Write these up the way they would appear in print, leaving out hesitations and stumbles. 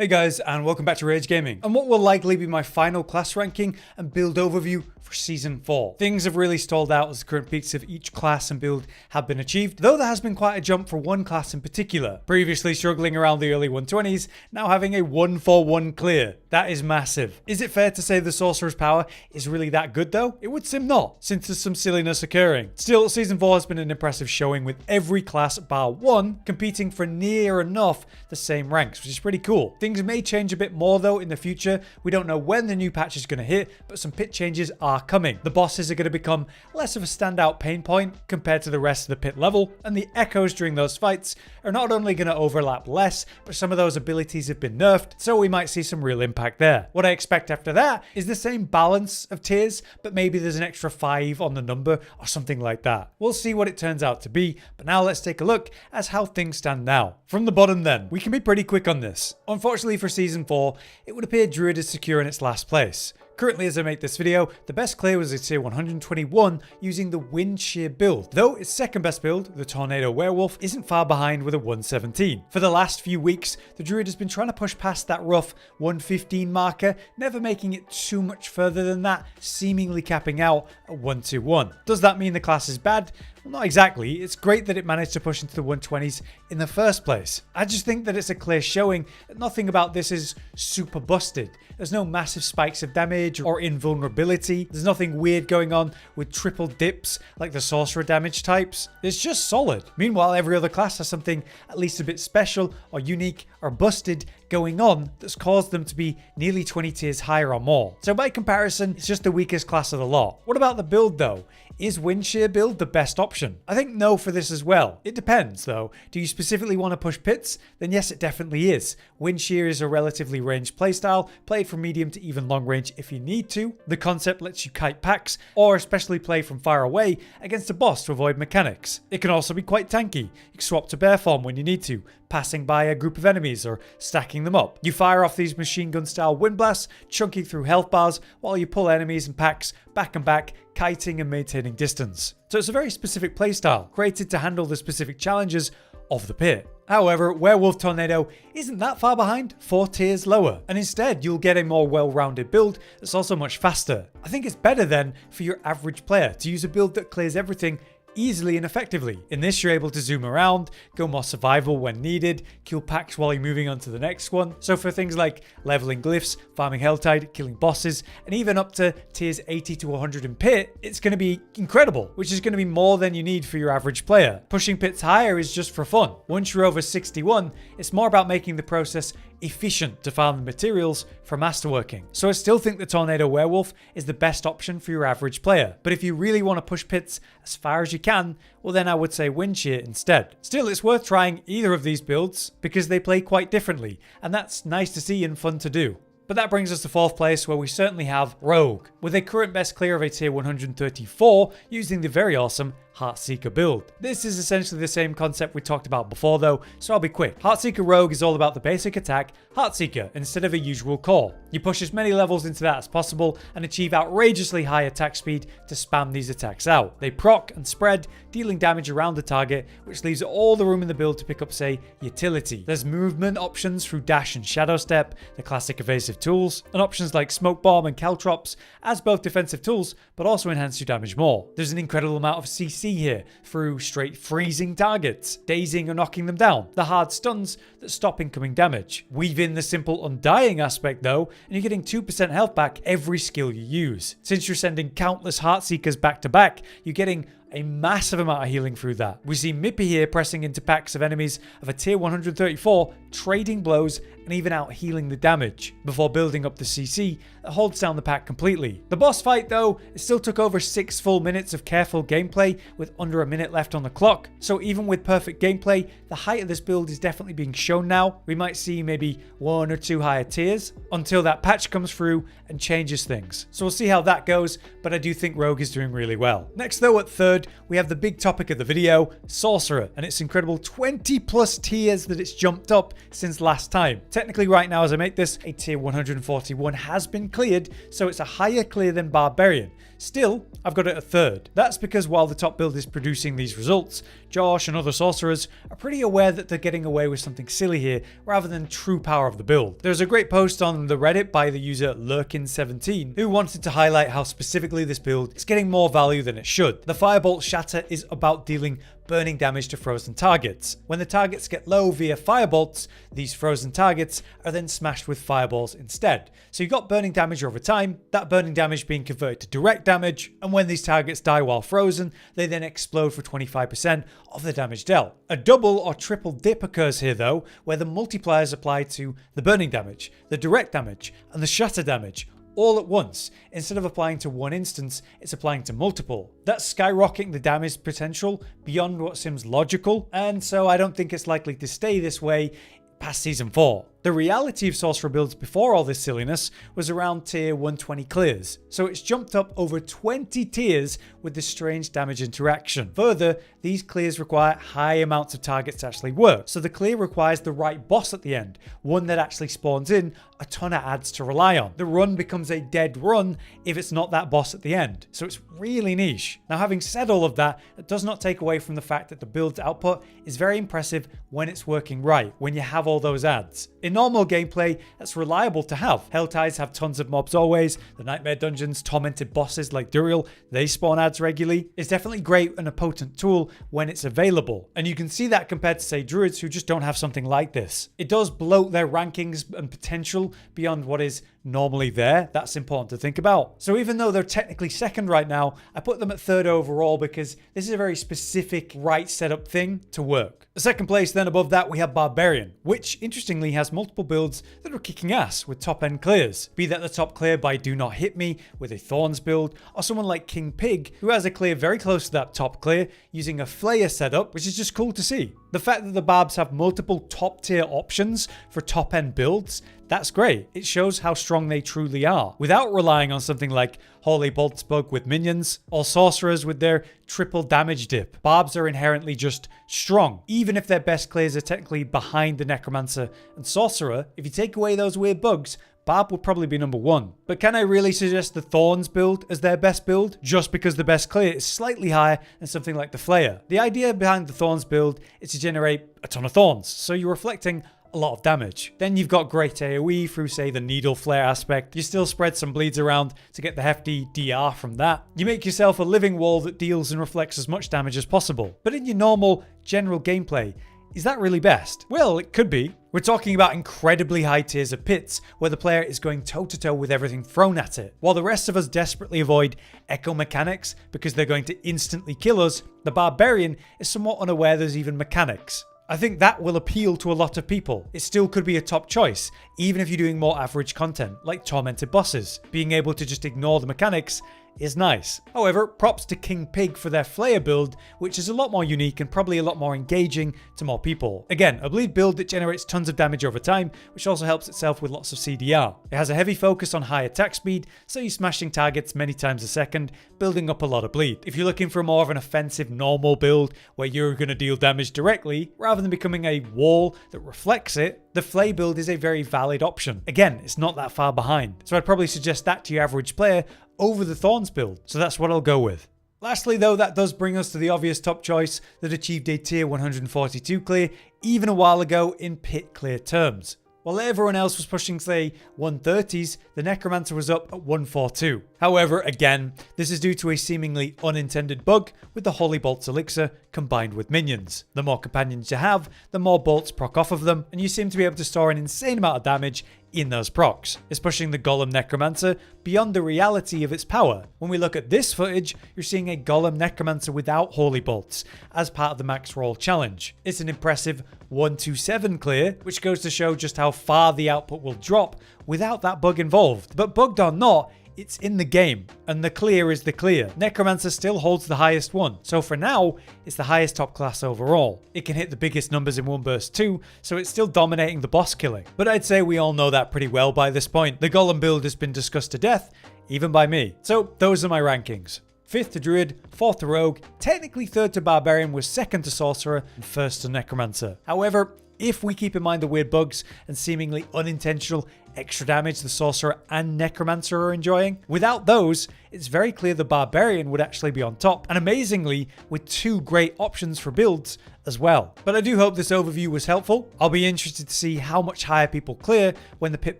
Hey guys, and welcome back to Rage Gaming, and what will likely be my final class ranking and build overview for Season 4. Things have really stalled out as the current peaks of each class and build have been achieved, though there has been quite a jump for one class in particular. Previously struggling around the early 120s, now having a 1-for-1 clear. That is massive. Is it fair to say the Sorcerer's power is really that good though? It would seem not, since there's some silliness occurring. Still, Season 4 has been an impressive showing with every class bar one competing for near enough the same ranks, which is pretty cool. Things may change a bit more though in the future. We don't know when the new patch is going to hit, but some pit changes are coming. The bosses are going to become less of a standout pain point compared to the rest of the pit level, and the echoes during those fights are not only going to overlap less, but some of those abilities have been nerfed, so we might see some real impact there. What I expect after that is the same balance of tiers, but maybe there's an extra 5 on the number or something like that. We'll see what it turns out to be, but now let's take a look as how things stand now. From the bottom then, we can be pretty quick on this. Unfortunately for Season 4, it would appear Druid is secure in its last place. Currently, as I make this video, the best clear was a tier 121 using the wind shear build, though its second best build, the Tornado Werewolf, isn't far behind with a 117. For the last few weeks, the Druid has been trying to push past that rough 115 marker, never making it too much further than that, seemingly capping out at 121. Does that mean the class is bad? Well, not exactly. It's great that it managed to push into the 120s in the first place. I just think that it's a clear showing that nothing about this is super busted. There's no massive spikes of damage or invulnerability. There's nothing weird going on with triple dips like the sorcerer damage types. It's just solid. Meanwhile, every other class has something at least a bit special or unique or busted going on that's caused them to be nearly 20 tiers higher or more. So by comparison, it's just the weakest class of the lot. What about the build though? Is wind shear build the best option? I think no for this as well. It depends though. Do you specifically want to push pits? Then yes, it definitely is. Wind shear is a relatively ranged playstyle, played from medium to even long range if you need to. The concept lets you kite packs or especially play from far away against a boss to avoid mechanics. It can also be quite tanky. You can swap to bear form when you need to, passing by a group of enemies or stacking them up. You fire off these machine gun style wind blasts, chunking through health bars while you pull enemies and packs back and back, kiting and maintaining distance. So it's a very specific playstyle, created to handle the specific challenges of the pit. However, Werewolf Tornado isn't that far behind, 4 tiers lower, and instead you'll get a more well-rounded build that's also much faster. I think it's better then for your average player to use a build that clears everything easily and effectively. In this, you're able to zoom around, go more survival when needed, kill packs while you're moving on to the next one. So for things like leveling glyphs, farming Helltide, killing bosses, and even up to tiers 80 to 100 in pit, it's going to be incredible, which is going to be more than you need for your average player. Pushing pits higher is just for fun. Once you're over 61, it's more about making the process efficient to farm the materials for masterworking. So I still think the Tornado Werewolf is the best option for your average player. But if you really want to push pits as far as you can, well then I would say wind shear instead. Still, it's worth trying either of these builds because they play quite differently, and that's nice to see and fun to do. But that brings us to 4th place, where we certainly have Rogue, with a current best clear of a tier 134 using the very awesome Heartseeker build. This is essentially the same concept we talked about before though, so I'll be quick. Heartseeker Rogue is all about the basic attack, Heartseeker, instead of a usual core. You push as many levels into that as possible and achieve outrageously high attack speed to spam these attacks out. They proc and spread, dealing damage around the target, which leaves all the room in the build to pick up, say, utility. There's movement options through dash and shadow step, the classic evasive tools, and options like smoke bomb and caltrops as both defensive tools, but also enhance your damage more. There's an incredible amount of CC here through straight freezing targets, dazing or knocking them down, the hard stuns that stop incoming damage. Weave in the simple undying aspect though, and you're getting 2% health back every skill you use. Since you're sending countless Heartseekers back to back, you're getting a massive amount of healing through that. We see Mippy here pressing into packs of enemies of a tier 134, trading blows and even out healing the damage before building up the CC that holds down the pack completely. The boss fight though, it still took over 6 full minutes of careful gameplay with under a minute left on the clock. So even with perfect gameplay, the height of this build is definitely being shown now. We might see maybe 1 or 2 higher tiers until that patch comes through and changes things. So we'll see how that goes, but I do think Rogue is doing really well. Next though, at 3rd, we have the big topic of the video, Sorcerer, and its incredible 20 plus tiers that it's jumped up since last time. Technically right now as I make this, a tier 141 has been cleared, so it's a higher clear than Barbarian. Still, I've got it at third. That's because while the top build is producing these results, Josh and other sorcerers are pretty aware that they're getting away with something silly here rather than true power of the build. There's a great post on the Reddit by the user Lurkin17 who wanted to highlight how specifically this build is getting more value than it should. The Firebolt Shatter is about dealing burning damage to frozen targets. When the targets get low via firebolts, these frozen targets are then smashed with fireballs instead. So you've got burning damage over time, that burning damage being converted to direct damage, and when these targets die while frozen, they then explode for 25% of the damage dealt. A double or triple dip occurs here though, where the multipliers apply to the burning damage, the direct damage, and the shatter damage, all at once. Instead of applying to one instance, it's applying to multiple. That's skyrocketing the damage potential beyond what seems logical, and so I don't think it's likely to stay this way past Season 4. The reality of Sorcerer builds before all this silliness was around tier 120 clears, so it's jumped up over 20 tiers with this strange damage interaction. Further, these clears require high amounts of targets to actually work, so the clear requires the right boss at the end, one that actually spawns in a ton of adds to rely on. The run becomes a dead run if it's not that boss at the end, so it's really niche. Now, having said all of that, it does not take away from the fact that the build's output is very impressive when it's working right, when you have all those adds. In normal gameplay, that's reliable to have. Helltides have tons of mobs always. The Nightmare dungeons, tormented bosses like Druid, they spawn adds regularly. It's definitely great and a potent tool when it's available. And you can see that compared to, say, Druids who just don't have something like this. It does bloat their rankings and potential beyond what is normally there. That's important to think about. So even though they're technically second right now, I put them at third overall because this is a very specific right setup thing to work. The second place then above that we have Barbarian, which interestingly has multiple builds that are kicking ass with top end clears. Be that the top clear by Do Not Hit Me with a Thorns build, or someone like King Pig who has a clear very close to that top clear using a Flayer setup, which is just cool to see. The fact that the Barbs have multiple top tier options for top end builds, that's great. It shows how strong they truly are, without relying on something like Holy Bolt's bug with minions, or Sorcerers with their triple damage dip. Barbs are inherently just strong, even if their best clears are technically behind the Necromancer and Sorcerer. If you take away those weird bugs, Barb would probably be number one. But can I really suggest the Thorns build as their best build, just because the best clear is slightly higher than something like the Flayer? The idea behind the Thorns build is to generate a ton of Thorns, so you're reflecting a lot of damage. Then you've got great AoE through, say, the needle flare aspect. You still spread some bleeds around to get the hefty DR from that. You make yourself a living wall that deals and reflects as much damage as possible. But in your normal, general gameplay, is that really best? Well, it could be. We're talking about incredibly high tiers of pits, where the player is going toe-to-toe with everything thrown at it. While the rest of us desperately avoid echo mechanics because they're going to instantly kill us, the Barbarian is somewhat unaware there's even mechanics. I think that will appeal to a lot of people. It still could be a top choice, even if you're doing more average content, like tormented bosses. Being able to just ignore the mechanics is nice. However, props to King Pig for their Flayer build, which is a lot more unique and probably a lot more engaging to more people. Again, a bleed build that generates tons of damage over time, which also helps itself with lots of CDR. It has a heavy focus on high attack speed, so you're smashing targets many times a second, building up a lot of bleed. If you're looking for more of an offensive normal build where you're going to deal damage directly, rather than becoming a wall that reflects it, the Flay build is a very valid option. Again, it's not that far behind, so I'd probably suggest that to your average player over the Thorns build, so that's what I'll go with. Lastly though, that does bring us to the obvious top choice that achieved a tier 142 clear even a while ago in pit clear terms. While everyone else was pushing, say, 130s, the Necromancer was up at 142. However, again, this is due to a seemingly unintended bug with the Holy Bolt's elixir combined with minions. The more companions you have, the more bolts proc off of them, and you seem to be able to store an insane amount of damage in those procs. It's pushing the Golem Necromancer beyond the reality of its power. When we look at this footage, you're seeing a Golem Necromancer without Holy Bolts as part of the Max Roll challenge. It's an impressive 127 clear, which goes to show just how far the output will drop without that bug involved. But bugged or not, it's in the game, and the clear is the clear. Necromancer still holds the highest one, so for now, it's the highest top class overall. It can hit the biggest numbers in one burst too, so it's still dominating the boss killing. But I'd say we all know that pretty well by this point. The Golem build has been discussed to death, even by me. So those are my rankings. 5th to Druid, 4th to Rogue, technically 3rd to Barbarian, was 2nd to Sorcerer, and 1st to Necromancer. However, if we keep in mind the weird bugs and seemingly unintentional extra damage the Sorcerer and Necromancer are enjoying. Without those, it's very clear the Barbarian would actually be on top, and amazingly, with 2 great options for builds as well. But I do hope this overview was helpful. I'll be interested to see how much higher people clear when the pit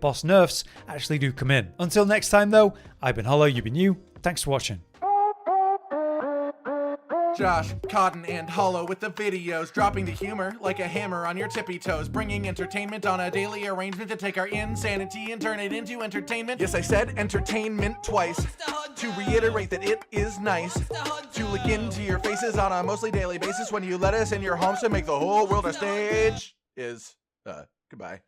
boss nerfs actually do come in. Until next time though, I've been Hollow, you've been you. Thanks for watching. Josh, Cotton, and Hollow with the videos, dropping the humor like a hammer on your tippy toes, bringing entertainment on a daily arrangement to take our insanity and turn it into entertainment. Yes, I said entertainment twice, to reiterate that it is nice to look into your faces on a mostly daily basis when you let us in your homes to make the whole world a stage. Goodbye.